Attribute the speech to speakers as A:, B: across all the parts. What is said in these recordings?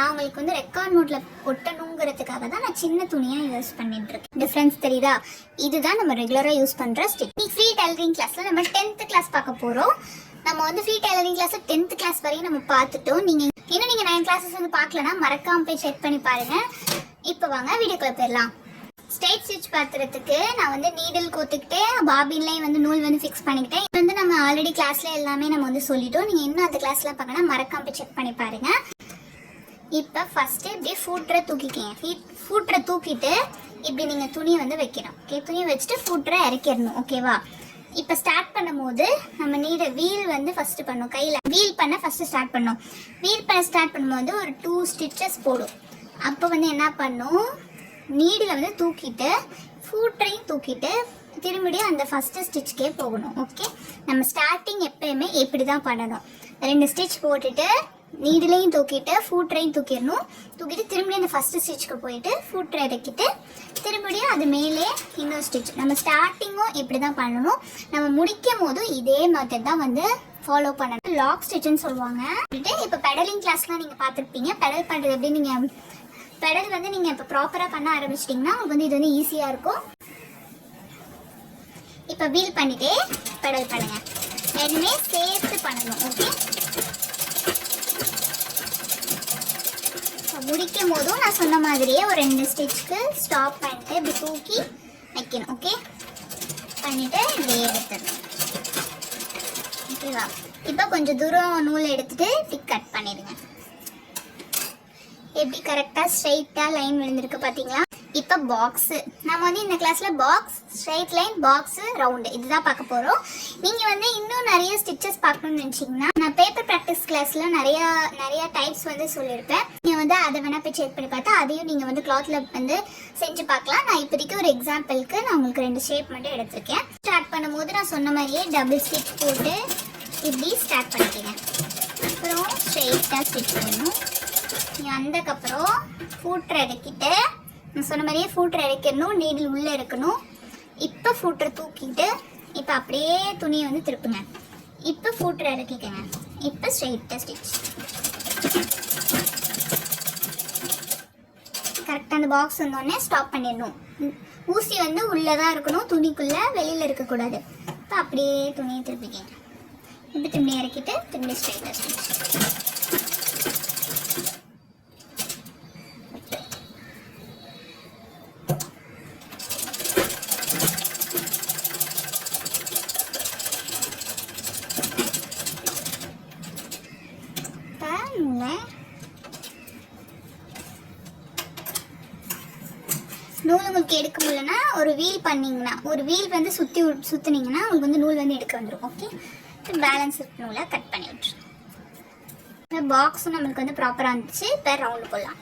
A: நான் உங்களுக்கு வந்து ரெக்கார்ட் மோட்ல ஒட்டணுங்கிறதுக்காக தான் நான் சின்ன துணியாக யூஸ் பண்ணிட்டு இருக்கேன். டிஃப்ரென்ஸ் தெரியுதா? இதுதான் நம்ம ரெகுலராக யூஸ் பண்ணுற ஸ்டிச். ஃப்ரீ டெய்லரிங் கிளாஸில் நம்ம 10th கிளாஸ் பார்க்க போகிறோம். நம்ம வந்து ஃப்ரீ டெய்லரிங் கிளாஸில் 10th கிளாஸ் வரையும் நம்ம பார்த்துட்டோம். நீங்கள் 9 கிளாஸஸ் வந்து பார்க்கலன்னா மறக்காம போய் செக் பண்ணி பாருங்கள். இப்போ வாங்க வீடியோக்குள்ள போயிடலாம். ஸ்ட்ரைட் ஸ்டிச் பார்த்துறதுக்கு நான் வந்து நீடில் கோத்துக்கிட்டே பாபின்லேயும் வந்து நூல் வந்து ஃபிக்ஸ் பண்ணிக்கிட்டேன். இது வந்து நம்ம ஆல்ரெடி கிளாஸில் எல்லாமே நம்ம வந்து சொல்லிட்டோம். நீங்கள் இன்னும் அந்த கிளாஸ்லாம் பார்க்கணும், மறக்காம போய் செக் பண்ணி பாருங்கள். இப்போ ஃபஸ்ட்டு இப்படி ஃபூட்டரை தூக்கிக்கங்க. ஃபூட்டரை தூக்கிட்டு இப்படி நீங்கள் துணியை வந்து வைக்கணும். ஓகே, துணியை வச்சுட்டு ஃபூட்டரை இறக்கிடணும். ஓகேவா? இப்போ ஸ்டார்ட் பண்ணும்போது நம்ம வீல் வந்து ஃபஸ்ட்டு பண்ணணும். கையில் வீல் பண்ண ஃபஸ்ட்டு ஸ்டார்ட் பண்ணணும். வீல் பண்ண ஸ்டார்ட் பண்ணும்போது ஒரு 2 ஸ்டிச்சஸ் போடும். அப்போ வந்து என்ன பண்ணும், நீடில் வந்து தூக்கிட்டு ஃபூட்டரையும் தூக்கிட்டு திரும்பியும் அந்த ஃபஸ்ட்டு ஸ்டிச்சுக்கே போகணும். ஓகே, நம்ம ஸ்டார்டிங் எப்பயுமே இப்படி தான் பண்ணணும். 2 ஸ்டிச் போட்டுட்டு நீடிலையும் தூக்கிட்டு ஃபூட்டரையும் தூக்கிடணும். தூக்கிட்டு திரும்பியும் அந்த ஃபஸ்ட்டு ஸ்டிச்சுக்கு போயிட்டு ஃபூட்டரை இறக்கிட்டு திரும்பியும் அது மேலே இன்னொரு ஸ்டிச். நம்ம ஸ்டார்டிங்கும் இப்படி தான் பண்ணணும். நம்ம முடிக்கும் போதும் இதே மெத்தட் தான் வந்து ஃபாலோ பண்ணணும். லாக் ஸ்டிச்சுன்னு சொல்லுவாங்க. இப்போ பெடலிங் கிளாஸ்லாம் நீங்கள் பார்த்துருப்பீங்க. பெடல் பண்ணுறது எப்படி, நீங்கள் பெடல் வந்து நீங்கள் இப்போ ப்ராப்பராக பண்ண ஆரம்பிச்சிட்டிங்கன்னா உங்களுக்கு வந்து இது வந்து ஈஸியாக இருக்கும். இப்போ வீல் பண்ணிட்டே பெடல் பண்ணுங்கள். ரெண்டுமே சேர்த்து பண்ணணும். ஓகே, முடிக்கும் போதும் நான் சொன்ன மாதிரியே ஒரு 2 ஸ்டிச்சுக்கு ஸ்டாப் பண்ணிட்டு இப்படி தூக்கி வைக்கணும். ஓகே, பண்ணிவிட்டு இப்படியே எடுத்துடணும். ஓகேவா? இப்போ கொஞ்சம் தூரம் நூல் எடுத்துகிட்டு இப்படி கட் பண்ணிடுங்க. எப்படி கரெக்டாக ஸ்ட்ரைட்டாக லைன் விழுந்திருக்கு பார்த்தீங்களா? இப்போ பாக்ஸு நம்ம வந்து இந்த கிளாஸில் box, straight line, box, round இதுதான் பார்க்க போகிறோம். நீங்கள் வந்து இன்னும் நிறைய ஸ்டிச்சஸ் பார்க்கணும்னு நினச்சிங்கன்னா நான் பேப்பர் ப்ராக்டிஸ் கிளாஸில் நிறையா டைப்ஸ் வந்து சொல்லியிருப்பேன். நீங்கள் வந்து அதை வேணால் போய் செக் பண்ணி பார்த்தா அதையும் நீங்கள் வந்து கிளாத்தில் வந்து செஞ்சு பார்க்கலாம். நான் இப்போதைக்கு ஒரு எக்ஸாம்பிளுக்கு நான் உங்களுக்கு 2 ஷேப் மட்டும் எடுத்திருக்கேன். ஸ்டார்ட் பண்ணும்போது நான் சொன்ன மாதிரியே டபுள் ஸ்டிச் போட்டு இப்படி ஸ்டார்ட் பண்ணிக்கங்க. அப்புறம் ஸ்ட்ரெயிட்டாக ஸ்டிச் பண்ணணும். அதுக்கப்புறம் ஃபூட்டரை இறக்கிட்டு நான் சொன்ன மாதிரியே ஃபூட்டரை இறக்கிடணும். நீடில் உள்ளே இருக்கணும். இப்போ ஃபூட்டரை தூக்கிட்டு இப்போ அப்படியே துணியை வந்து திருப்புங்க. இப்போ ஃபூட்டரை இறக்கிக்கங்க. இப்போ ஸ்ட்ரெயிட்டாக ஸ்டிச். கரெக்டாக அந்த பாக்ஸ் வந்தோடனே ஸ்டாப் பண்ணிடணும். ஊசி வந்து உள்ளே தான் இருக்கணும், துணிக்குள்ளே வெளியில் இருக்கக்கூடாது. இப்போ அப்படியே துணியை திருப்பிக்கங்க. இப்போ திரும்பி இறக்கிட்டு திரும்பி ஸ்ட்ரெயிட்டாக ஸ்டிச். நூல் உங்களுக்கு எடுக்க முடியலன்னா ஒரு வீல் பண்ணிங்கன்னா, ஒரு வீல் வந்து சுற்றினீங்கன்னா உங்களுக்கு வந்து நூல் வந்து எடுக்க வந்துடும். ஓகே, பேலன்ஸ் நூலை கட் பண்ணி விட்டுருங்க. இந்த பாக்ஸும் நம்மளுக்கு வந்து ப்ராப்பராக இருந்துச்சு. இப்போ ரவுண்டு போடலாம்.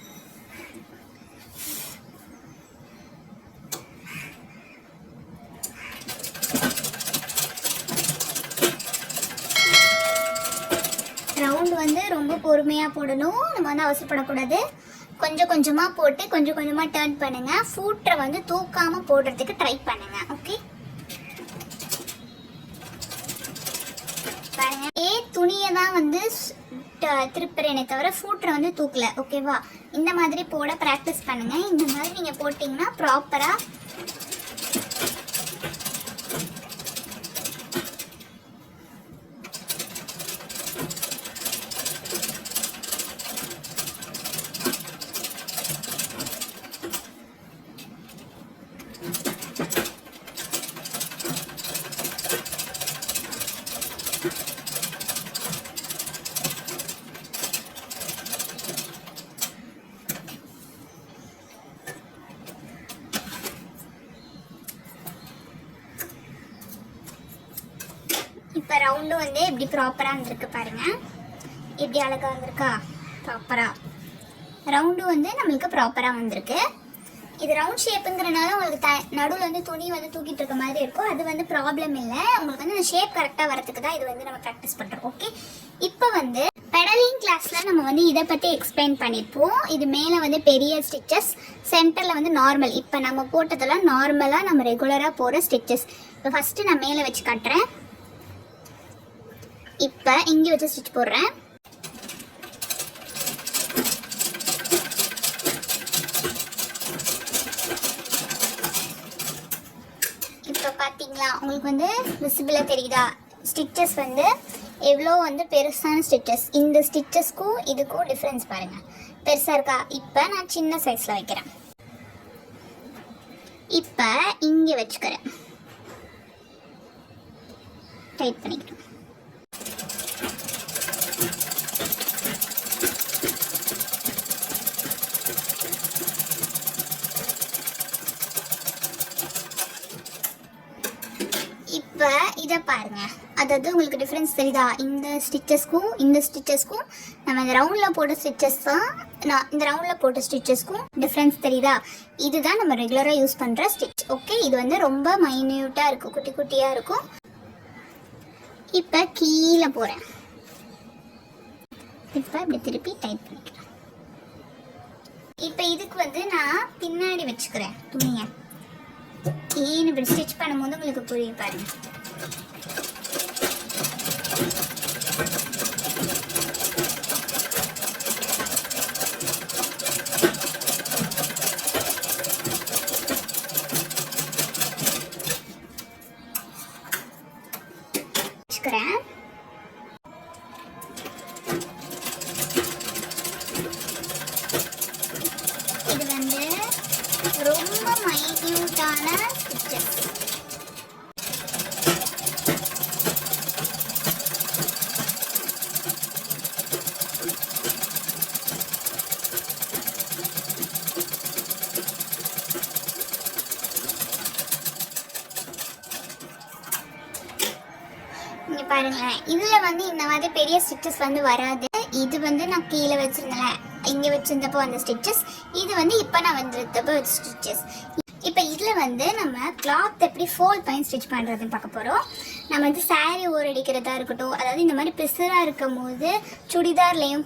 A: ரவுண்டு வந்து ரொம்ப பொறுமையாக போடணும். நம்ம வந்து அவசரப்படக்கூடாது. கொஞ்சம் கொஞ்சமாக போட்டு கொஞ்சம் கொஞ்சமாக டர்ன் பண்ணுங்கள். ஃபூட்டரை வந்து தூக்காமல் போடுறதுக்கு ட்ரை பண்ணுங்கள். ஓகே, பாருங்க, துணியை தான் வந்து திருப்புறேனே தவிர ஃபூட்டரை வந்து தூக்கல. ஓகேவா? இந்த மாதிரி போட ப்ராக்டிஸ் பண்ணுங்கள். இந்த மாதிரி நீங்கள் போட்டிங்கன்னா ப்ராப்பராக இப்போ ரவுண்டு வந்து எப்படி ப்ராப்பராக வந்திருக்கு பாருங்கள். எப்படி அழகாக வந்திருக்கா? ப்ராப்பராக ரவுண்டு வந்து நம்மளுக்கு ப்ராப்பராக வந்திருக்கு. இது ரவுண்ட் ஷேப்புங்கிறனால உங்களுக்கு நடுவில் வந்து துணி வந்து தூக்கிட்டு இருக்க மாதிரி இருக்கும். அது வந்து ப்ராப்ளம் இல்லை. உங்களுக்கு வந்து அந்த ஷேப் கரெக்டாக வரதுக்கு தான் இது வந்து நம்ம ப்ராக்டிஸ் பண்ணுறோம். ஓகே, இப்போ வந்து பெடலிங் கிளாஸில் நம்ம வந்து இதை பற்றி எக்ஸ்பிளைன் பண்ணியிருப்போம். இது மேலே வந்து பெரிய ஸ்டிச்சஸ், சென்டரில் வந்து நார்மல். இப்போ நம்ம போட்டதெல்லாம் நார்மலாக நம்ம ரெகுலராக போகிற ஸ்டிச்சஸ். இப்போ ஃபஸ்ட்டு நான் மேலே வச்சு காட்டுறேன். இப்போ இங்கே வச்சு ஸ்டிச் போடுறேன். உங்களுக்கு வந்து விசிபிளாக தெரியுதா? ஸ்டிச்சஸ் வந்து எவ்வளோ வந்து பெருசான ஸ்டிச்சஸ். இந்த ஸ்டிச்சஸ்க்கும் இதுக்கும் டிஃப்ரென்ஸ் பாருங்கள், பெருசாக இருக்கா? இப்போ நான் சின்ன சைஸில் வைக்கிறேன். இப்போ இங்கே வச்சுக்கிறேன், டைட் பண்ணிக்கிறேன். இப்போ இதை பாருங்க, அதாவது உங்களுக்கு டிஃப்ரென்ஸ் தெரியுதா? இந்த ஸ்டிச்சஸ்க்கும் இந்த ஸ்டிச்சஸ்க்கும் நம்ம இந்த ரவுண்டில் போட்ட ஸ்டிச்சஸ் தான், நான் இந்த ரவுண்டில் போட்ட ஸ்டிச்சஸ்க்கும் டிஃப்ரென்ஸ் தெரியுதா? இதுதான் நம்ம ரெகுலராக யூஸ் பண்ணுற ஸ்டிச். ஓகே, இது வந்து ரொம்ப மைன்யூட்டாக இருக்கும், குட்டி குட்டியாக இருக்கும். இப்போ கீழே போகிறேன். இப்போ இப்படி திருப்பி டைட் பண்ணிக்கிறேன். இப்போ இதுக்கு வந்து நான் பின்னாடி வச்சுக்கிறேன் துணியை. ஏன்னு இப்படி ஸ்டிச் பண்ணும்போது உங்களுக்கு புரியும் பாருங்க. வச்சுக்கிறேன். இது வந்து ரொம்ப மைன்யூட்டான ஸ்டிச்சஸ். இங்க பாருங்களேன், இதுல வந்து இந்த மாதிரி பெரிய ஸ்டிச்சஸ் வந்து வராது. இது வந்து நான் கீழே வச்சிருந்தேன், இங்க வச்சிருந்தப்போ அந்த ஸ்டிச்சஸ், இது வந்து இப்போ நான் வந்துருந்தப்போ ஸ்டிச்சஸ். இப்போ இதில் வந்து நம்ம கிளாத் எப்படி ஃபோல்ட் பண்ணி ஸ்டிச் பண்ணுறதுன்னு பார்க்க போகிறோம். நம்ம வந்து சாரீ ஓரடிக்கிறதா இருக்கட்டும், அதாவது இந்த மாதிரி பிசுறாக இருக்கும் போது சுடிதார்லேயும்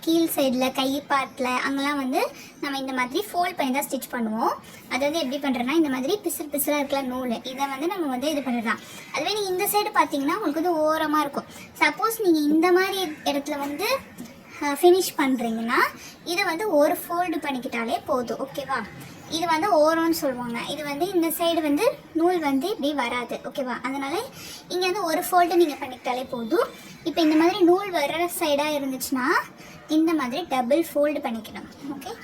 A: கீழ் சைடில் கை பார்ட்டில் அங்கெல்லாம் வந்து நம்ம இந்த மாதிரி ஃபோல்ட் பண்ணி தான் ஸ்டிச் பண்ணுவோம். அதாவது எப்படி பண்ணுறேன்னா, இந்த மாதிரி பிசுறாக இருக்கல நூல், இதை வந்து நம்ம வந்து இது பண்ணுறதான். அதுவே நீங்கள் இந்த சைடு பார்த்தீங்கன்னா உங்களுக்கு வந்து ஓரமாக இருக்கும். சப்போஸ் நீங்கள் இந்த மாதிரி இடத்துல வந்து ஃபினிஷ் பண்ணுறீங்கன்னா இதை வந்து ஒரு ஃபோல்டு பண்ணிக்கிட்டாலே போதும். ஓகேவா? இது வந்து ஓரம்னு சொல்லுவாங்க. இது வந்து இந்த சைடு வந்து நூல் வந்து இப்படி வராது. ஓகேவா? அதனால இங்கே வந்து ஒரு ஃபோல்டு நீங்கள் பண்ணிக்கிட்டாலே போதும். இப்போ இந்த மாதிரி நூல் வர சைடாக இருந்துச்சுன்னா இந்த மாதிரி டபுள் ஃபோல்டு பண்ணிக்கணும். ஓகே,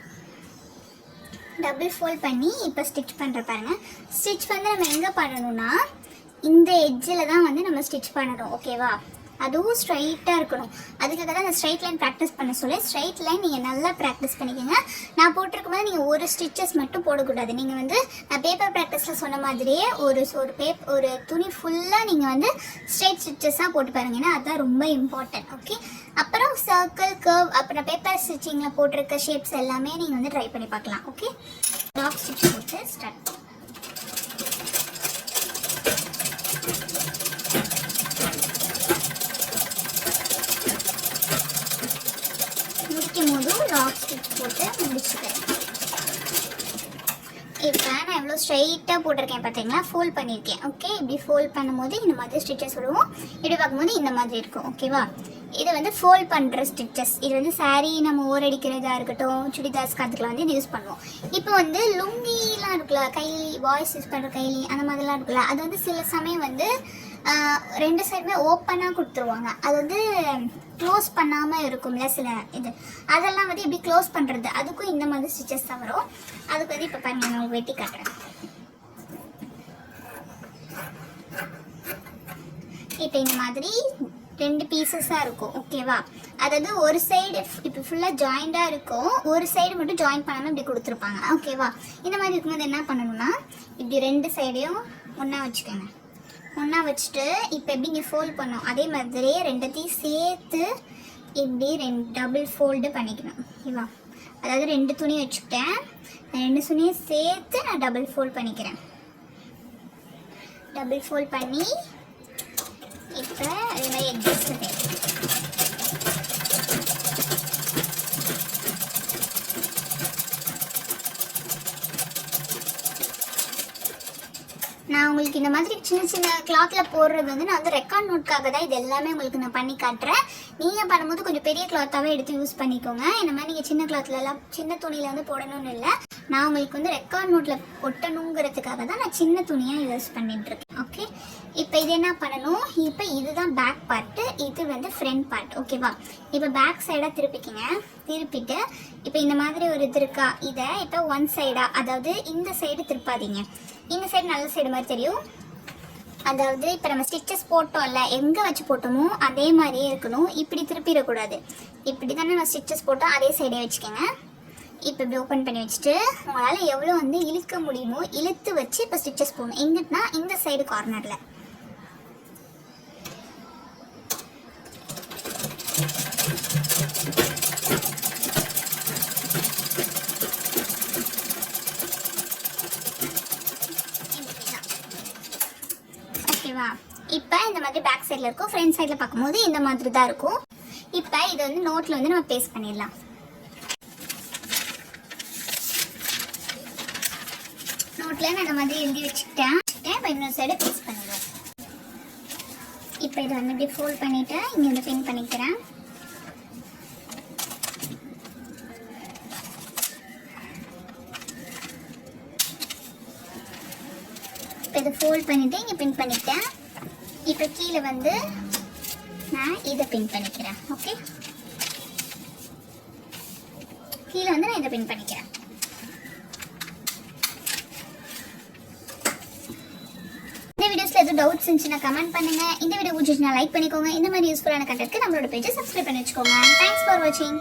A: டபுள் ஃபோல்ட் பண்ணி இப்போ ஸ்டிச் பண்ணுற பாருங்கள். ஸ்டிச் வந்து நம்ம எங்கே பண்ணணும்னா இந்த எட்ஜில் தான் வந்து நம்ம ஸ்டிச் பண்ணணும். ஓகேவா? அதுவும் ஸ்ட்ரைட்டாக இருக்கணும். அதுக்காக தான் அந்த ஸ்ட்ரைட் லைன் ப்ராக்டிஸ் பண்ண சொல்லி ஸ்ட்ரைட் லைன் நீங்கள் நல்லா ப்ராக்டிஸ் பண்ணிக்கோங்க. நான் போட்டிருக்கும் போது நீங்கள் ஒரு ஸ்டிச்சஸ் மட்டும் போடக்கூடாது. நீங்கள் வந்து நான் பேப்பர் ப்ராக்டிஸில் சொன்ன மாதிரியே ஒரு துணி ஃபுல்லாக நீங்கள் வந்து ஸ்ட்ரைட் ஸ்டிச்சஸாக போட்டு பாருங்க, ஏன்னா அதுதான் ரொம்ப இம்பார்ட்டன்ட். ஓகே, அப்புறம் சர்க்கிள், கர்வ், அப்புறம் பேப்பர் ஸ்டிச்சிங்கில் போட்டிருக்க ஷேப்ஸ் எல்லாமே நீங்கள் வந்து ட்ரை பண்ணி பார்க்கலாம். ஓகே, டாக் ஸ்டிச் போட்டு ஸ்டார்ட். டாக் ஸ்டிச் போட்டு முடிச்சுக்கிறேன். இப்போ நான் எவ்வளோ ஸ்ட்ரைட்டாக போட்டிருக்கேன் பார்த்தீங்களா? ஃபோல்ட் பண்ணியிருக்கேன். ஓகே, இப்படி ஃபோல்ட் பண்ணும்போது இந்த மாதிரி ஸ்டிச்சஸ் விடுவோம், இப்படி பார்க்கும்போது இந்த மாதிரி இருக்கும். ஓகேவா? இது வந்து ஃபோல்ட் பண்ணுற ஸ்டிச்சஸ். இது வந்து சாரீ நம்ம ஓரடிக்கிறதா இருக்கட்டும், சுடிதார்ஸ்க்கு அதுக்கெலாம் வந்து இது யூஸ் பண்ணுவோம். இப்போ வந்து லுங்கிலாம் இருக்குல்ல, கைலி பாய்ஸ் யூஸ் பண்ணுற கைலி அந்த மாதிரிலாம் இருக்குல்ல, அது வந்து சில சமயம் வந்து ரெண்டு சைடுமே ஓப்பனாக கொடுத்துருவாங்க. அது வந்து க்ளோஸ் பண்ணாமல் இருக்கும்ல சில இது, அதெல்லாம் வந்து எப்படி க்ளோஸ் பண்ணுறது, அதுக்கும் இந்த மாதிரி ஸ்டிச்சஸ் தான் வரும். அதுக்கு வந்து இப்போ பாருங்க, நான் வெட்டி காட்டுறேன். இப்போ இந்த மாதிரி ரெண்டு பீசஸாக இருக்கும். ஓகேவா? அதாவது ஒரு சைடு இப்போ ஃபுல்லாக ஜாயிண்டாக இருக்கும், ஒரு சைடு மட்டும் ஜாயின் பண்ணாமல் இப்படி கொடுத்துருப்பாங்க. ஓகேவா? இந்த மாதிரி இருக்கும்போது என்ன பண்ணணும்னா இப்படி ரெண்டு சைடையும் ஒன்றா வச்சுக்கோங்க. ஒன்றா வச்சுட்டு இப்போ எப்படி இங்கே ஃபோல்ட் பண்ணோம் அதே மாதிரியே ரெண்டத்தையும் சேர்த்து இப்படி டபுள் ஃபோல்டு பண்ணிக்கணும். ஓகேவா? அதாவது ரெண்டு துணி வச்சுக்கிட்டேன், ரெண்டு துணியும் சேர்த்து நான் டபுள் ஃபோல்ட் பண்ணிக்கிறேன். டபுள் ஃபோல்ட் பண்ணி இப்போ அதே மாதிரி எட்ஜஸ் நான் உங்களுக்கு இந்த மாதிரி சின்ன சின்ன கிளாத்தில் போடுறது வந்து நான் வந்து ரெக்கார்ட் நோட்காக தான் இது எல்லாமே உங்களுக்கு நான் பண்ணி காட்டுறேன். நீங்கள் பண்ணும்போது கொஞ்சம் பெரிய கிளாத்தாகவே எடுத்து யூஸ் பண்ணிக்கோங்க. இந்த மாதிரி நீங்கள் சின்ன கிளாத்லலாம் சின்ன துணியில் வந்து போடணும்னு இல்லை, நான் உங்களுக்கு வந்து ரெக்கார்ட் நோட்டில் ஒட்டணுங்கிறதுக்காக தான் நான் சின்ன துணியாக யூஸ் பண்ணிட்டுருக்கேன். ஓகே, இப்போ இது என்ன பண்ணணும், இப்போ இதுதான் பேக் பார்ட்டு, இது வந்து ஃப்ரண்ட் பார்ட். ஓகேவா, இப்போ பேக் சைடாக திருப்பிக்கிங்க. திருப்பிட்டு இப்போ இந்த மாதிரி ஒரு இது இருக்கா, இதை இப்போ ஒன் சைடாக, அதாவது இந்த சைடு திருப்பாதீங்க. இந்த சைடு நல்ல சைடு மாதிரி தெரியும். அதாவது இப்போ நம்ம ஸ்டிச்சஸ் போட்டோம்ல, எங்கே வச்சு போட்டோமோ அதே மாதிரியே இருக்கணும். இப்படி திருப்பிடக்கூடாது. இப்படி தானே நம்ம ஸ்டிச்சஸ் போட்டோம், அதே சைடே வச்சுக்கோங்க. இப்போ இப்படி ஓப்பன் பண்ணி வச்சுட்டு உங்களால் எவ்வளோ வந்து இழுக்க முடியுமோ இழுத்து வச்சு இப்போ ஸ்டிச்சஸ் போகணும். எங்கிட்டனா இந்த சைடு கார்னரில். ஓகேவா, இப்போ இந்த மாதிரி பேக் சைடில் இருக்கும். ஃப்ரண்ட் சைடில் பார்க்கும்போது இந்த மாதிரி தான் இருக்கும். இப்போ இதை வந்து நோட்டில் வந்து நம்ம பேஸ்ட் பண்ணிடலாம். நோட்டில் நான் இந்த மாதிரி எழுதி வச்சுக்கிட்டேன். இப்போ இன்னொரு சைடு பேஸ்ட் பண்ணிடுவேன். இப்போ இதை வந்து இப்படி ஃபோல்ட் பண்ணிவிட்டு இங்கே வந்து பின் பண்ணிக்கிறேன். இப்போ இதை ஃபோல்ட் பண்ணிவிட்டு இங்கே பின் பண்ணிட்டேன். இப்போ கீழே வந்து நான் இதை பின் பண்ணிக்கிறேன். ஓகே, கீழே வந்து நான் இதை பின் பண்ணிக்கிறேன். இந்த வீடியோஸ்ல எதுவும் டவுட்ஸ் இருந்துச்சுன்னா கமெண்ட் பண்ணுங்க. இந்த வீடியோ பிடிச்சிச்சுன்னா லைக் பண்ணிக்கோங்க. இந்த மாதிரி யூஸ்ஃபுல்லான கண்டென்ட்க்கு நம்மளோட பேஜை சப்ஸ்கிரைப் பண்ணி வச்சுக்கோங்க. தேங்க்ஸ் ஃபார் வாட்சிங்.